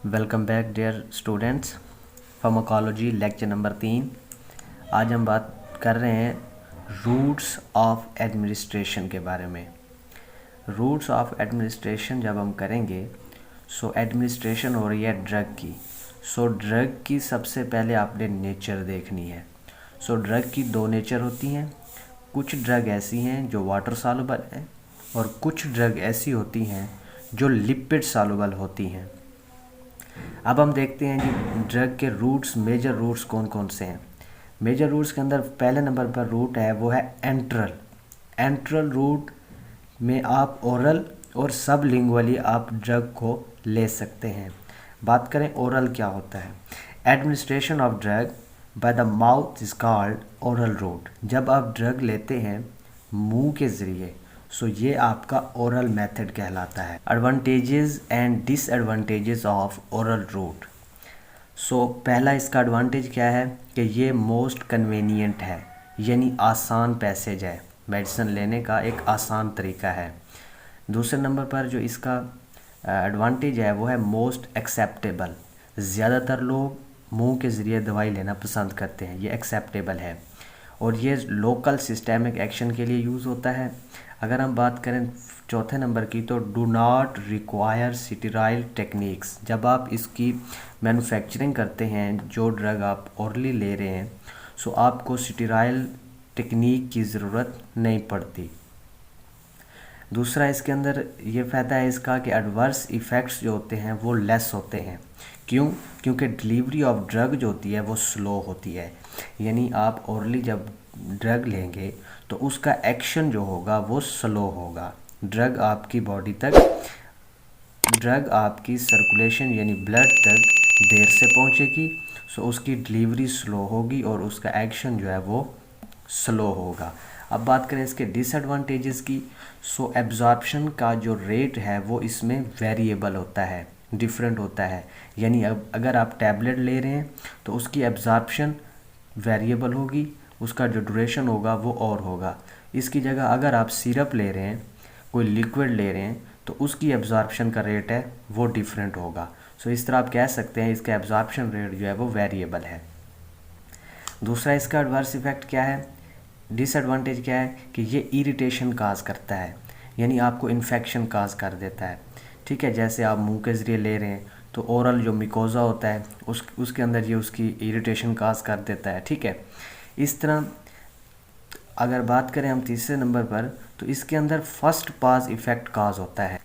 Welcome back dear students. Pharmacology lecture number 3। आज हम बात कर रहे हैं रूट्स ऑफ एडमिनिस्ट्रेशन के बारे में। रूट्स ऑफ एडमिनिस्ट्रेशन जब हम करेंगे एडमिनिस्ट्रेशन हो रही है ड्रग की। ड्रग की सबसे पहले आपने नेचर देखनी है। ड्रग की दो नेचर होती हैं। कुछ ड्रग ऐसी हैं जो वाटर सॉल्युबल हैं और कुछ ड्रग ऐसी होती हैं जो लिपिड सॉल्युबल होती हैं। अब हम देखते हैं कि ड्रग के रूट्स, मेजर रूट्स कौन कौन से हैं। मेजर रूट्स के अंदर पहले नंबर पर रूट है वो है एंट्रल। एंट्रल रूट में आप ओरल और सब लिंगुअली आप ड्रग को ले सकते हैं। बात करें ओरल क्या होता है। Administration of drug by the mouth is called oral route. जब आप ड्रग लेते हैं मुंह के ज़रिए ये आपका ओरल मेथड कहलाता है। Advantages and disadvantages of oral route. पहला इसका एडवांटेज क्या है कि ये मोस्ट कन्वीनियंट है, यानी आसान पैसेज है, मेडिसिन लेने का एक आसान तरीका है। दूसरे नंबर पर जो इसका एडवांटेज है वो है मोस्ट एक्सेप्टेबल। ज़्यादातर लोग मुंह के ज़रिए दवाई लेना पसंद करते हैं, ये एक्सेप्टेबल है और ये लोकल सिस्टेमिक एक्शन के लिए यूज़ होता है। अगर हम बात करें चौथे नंबर की तो do not require sterile techniques. जब आप इसकी मैन्युफैक्चरिंग करते हैं, जो ड्रग आप ओरली ले रहे हैं, आपको स्टीराइल टेक्निक की ज़रूरत नहीं पड़ती। दूसरा इसके अंदर ये फ़ायदा है इसका कि एडवर्स इफ़ेक्ट्स जो होते हैं वो लेस होते हैं। क्यों? क्योंकि डिलीवरी ऑफ ड्रग जो होती है वो स्लो होती है, यानी आप ओरली जब ड्रग लेंगे तो उसका एक्शन जो होगा वो स्लो होगा। ड्रग आपकी बॉडी तक, ड्रग आपकी सर्कुलेशन यानी ब्लड तक देर से पहुंचेगी, उसकी डिलीवरी स्लो होगी और उसका एक्शन जो है वो स्लो होगा। अब बात करें इसके डिसएडवांटेजेस की। एब्जॉर्प्शन का जो रेट है वो इसमें वेरिएबल होता है, डिफरेंट होता है। यानी अब अगर आप टैबलेट ले रहे हैं तो उसकी एब्जॉर्प्शन वेरिएबल होगी, उसका जो ड्यूरेशन होगा वो और होगा। इसकी जगह अगर आप सिरप ले रहे हैं, कोई लिक्विड ले रहे हैं, तो उसकी एब्जॉर्प्शन का रेट है वो डिफरेंट होगा। इस तरह आप कह सकते हैं इसका एब्जॉर्प्शन रेट जो है वो वेरिएबल है। दूसरा इसका एडवर्स इफेक्ट क्या है, डिसएडवांटेज क्या है कि ये इरिटेशन काज करता है, यानी आपको इन्फेक्शन काज कर देता है। ठीक है, जैसे आप मुंह के ज़रिए ले रहे हैं तो ओरल जो मिकोज़ा होता है उसके अंदर ये उसकी इरिटेशन काज कर देता है। ठीक है, इस तरह अगर बात करें हम तीसरे नंबर पर तो इसके अंदर फर्स्ट पास इफ़ेक्ट काज होता है,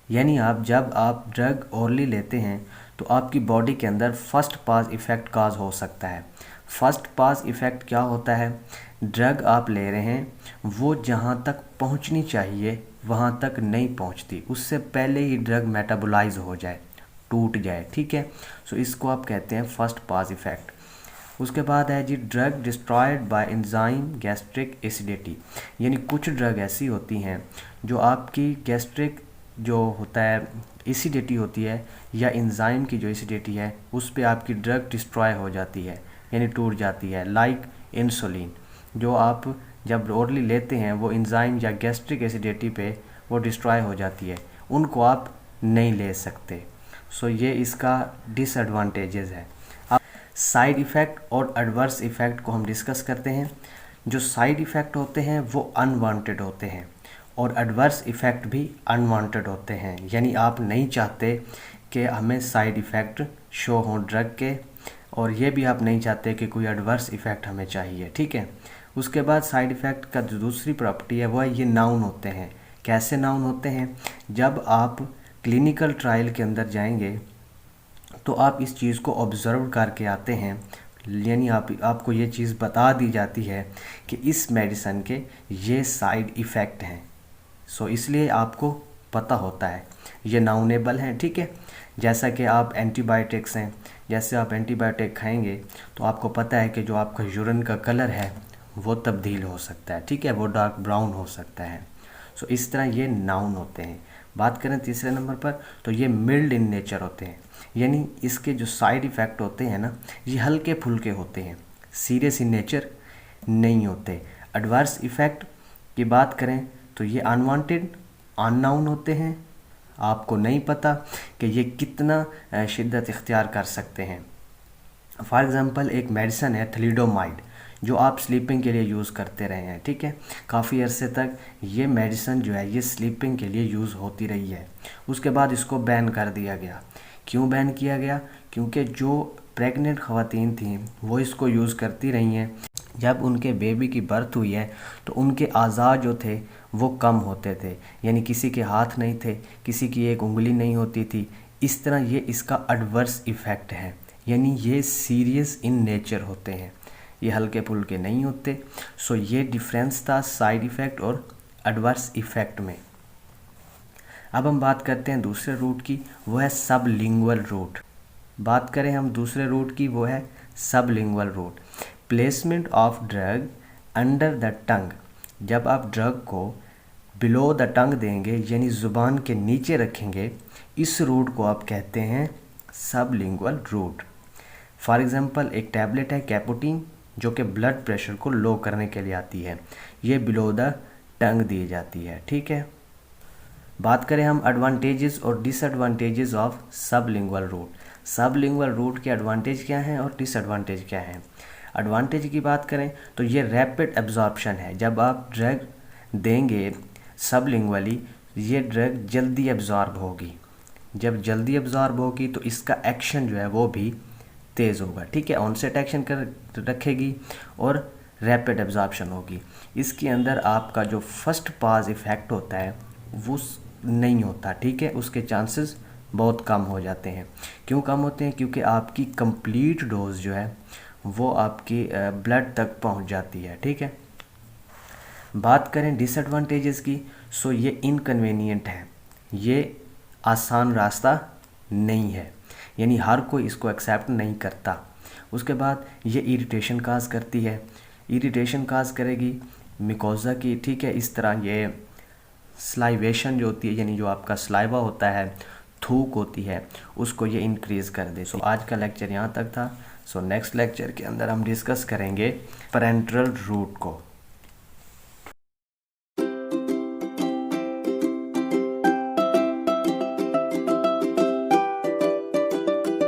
यानी जब आप ड्रग ओरली लेते हैं तो आपकी बॉडी के अंदर फर्स्ट पास इफ़ेक्ट काज हो सकता है। फर्स्ट पास इफ़ेक्ट क्या होता है, ड्रग आप ले रहे हैं वो जहाँ तक पहुँचनी चाहिए वहाँ तक नहीं पहुँचती, उससे पहले ही ड्रग मेटाबोलाइज हो जाए, टूट जाए। ठीक है, इसको आप कहते हैं फर्स्ट पास इफ़ेक्ट। उसके बाद है जी drug destroyed by enzyme gastric acidity, यानी कुछ ड्रग ऐसी होती हैं जो आपकी गैस्ट्रिक जो होता है एसिडिटी होती है या एंजाइम की जो एसिडिटी है उस पे आपकी ड्रग डिस्ट्रॉय हो जाती है, यानी टूट जाती है। लाइक इंसुलिन, जो आप जब ओरली लेते हैं वो एंजाइम या गैस्ट्रिक एसिडिटी पे वो डिस्ट्रॉय हो जाती है, उनको आप नहीं ले सकते। ये इसका डिसएडवांटेजेस है। अब साइड इफ़ेक्ट और एडवर्स इफ़ेक्ट को हम डिस्कस करते हैं। जो साइड इफ़ेक्ट होते हैं वो अनवांटेड होते हैं और एडवर्स इफ़ेक्ट भी अनवांटेड होते हैं, यानी आप नहीं चाहते कि हमें साइड इफ़ेक्ट शो हों ड्रग के, और ये भी आप नहीं चाहते कि कोई एडवर्स इफ़ेक्ट हमें चाहिए। ठीक है, उसके बाद साइड इफ़ेक्ट का जो दूसरी प्रॉपर्टी है वो है ये नाउन होते हैं। कैसे नाउन होते हैं, जब आप क्लिनिकल ट्रायल के अंदर जाएंगे तो आप इस चीज़ को ऑब्ज़र्व करके आते हैं, यानी आपको ये चीज़ बता दी जाती है कि इस मेडिसिन के ये साइड इफ़ेक्ट हैं। इसलिए आपको पता होता है, ये नाउनेबल हैं। ठीक है, जैसा कि आप एंटीबायोटिक्स हैं, जैसे आप एंटीबायोटिक खाएंगे तो आपको पता है कि जो आपका यूरिन का कलर है वो तब्दील हो सकता है। ठीक है, वो डार्क ब्राउन हो सकता है। इस तरह ये नाउन होते हैं। बात करें तीसरे नंबर पर तो ये मिल्ड इन नेचर होते हैं, यानी इसके जो साइड इफ़ेक्ट होते हैं ना ये हल्के फुल्के होते हैं, सीरियस इन नेचर नहीं होते। एडवर्स इफ़ेक्ट की बात करें तो ये अनवांटेड, अननाउन होते हैं, आपको नहीं पता कि ये कितना शिद्दत इख्तियार कर सकते हैं। फॉर एग्ज़ाम्पल एक मेडिसन है थैलिडोमाइड, जो आप स्लीपिंग के लिए यूज़ करते रहे हैं, ठीक है, काफ़ी अरसे तक ये मेडिसन जो है ये स्लीपिंग के लिए यूज़ होती रही है। उसके बाद इसको बैन कर दिया गया। क्यों बैन किया गया? क्योंकि जो प्रेग्नेंट ख़वातीन थीं वो इसको यूज़ करती रही हैं। जब उनके बेबी की बर्थ हुई है तो उनके आज़ा जो थे वो कम होते थे, यानी किसी के हाथ नहीं थे, किसी की एक उंगली नहीं होती थी। इस तरह ये इसका एडवर्स इफ़ेक्ट है, यानी ये सीरियस इन नेचर होते हैं, ये हल्के फुल्के नहीं होते। सो ये डिफरेंस था साइड इफ़ेक्ट और एडवर्स इफ़ेक्ट में। अब हम बात करते हैं दूसरे रूट की, वो है सबलिंगुअल रूट। बात करें हम दूसरे रूट की, वो है sublingual route. Placement of drug under the tongue. जब आप ड्रग को बिलो द टंग देंगे, यानी ज़ुबान के नीचे रखेंगे, इस रूट को आप कहते हैं सबलिंगुअल रूट। फॉर एग्ज़ाम्पल एक टैबलेट है कैपोटीन, जो कि ब्लड प्रेशर को लो करने के लिए आती है, ये बिलो द टंग दी जाती है, ठीक है। बात करें हम एडवांटेजेस और disadvantages of sublingual route. Sublingual route के एडवांटेज क्या हैं और डिसएडवांटेज क्या हैं? एडवांटेज की बात करें तो ये रैपिड एब्जॉर्प्शन है। जब आप ड्रग देंगे सबलिंगुअली, ये ड्रग जल्दी एब्जॉर्ब होगी। जब जल्दी एब्जॉर्ब होगी तो इसका एक्शन जो है वो भी तेज़ होगा, ठीक है, ऑनसेट एक्शन कर रखेगी और रैपिड एब्जॉर्प्शन होगी। इसके अंदर आपका जो फर्स्ट पास इफ़ेक्ट होता है वो नहीं होता, ठीक है, उसके चांसेस बहुत कम हो जाते हैं। क्यों कम होते हैं? क्योंकि आपकी कंप्लीट डोज जो है वो आपकी ब्लड तक पहुंच जाती है, ठीक है। बात करें डिसएडवांटेजेस की, सो ये इनकन्वीनियंट है, ये आसान रास्ता नहीं है, यानी हर कोई इसको एक्सेप्ट नहीं करता। उसके बाद ये इरिटेशन काज करती है, इरिटेशन काज करेगी मिकोज़ा की, ठीक है। इस तरह ये स्लाइवेशन जो होती है, यानी जो आपका स्लाइवा होता है, थूक होती है, उसको ये इंक्रीज़ कर दे। सो आज का लेक्चर यहाँ तक था। सो नेक्स्ट लेक्चर के अंदर हम डिस्कस करेंगे पैरेंटल रूट को।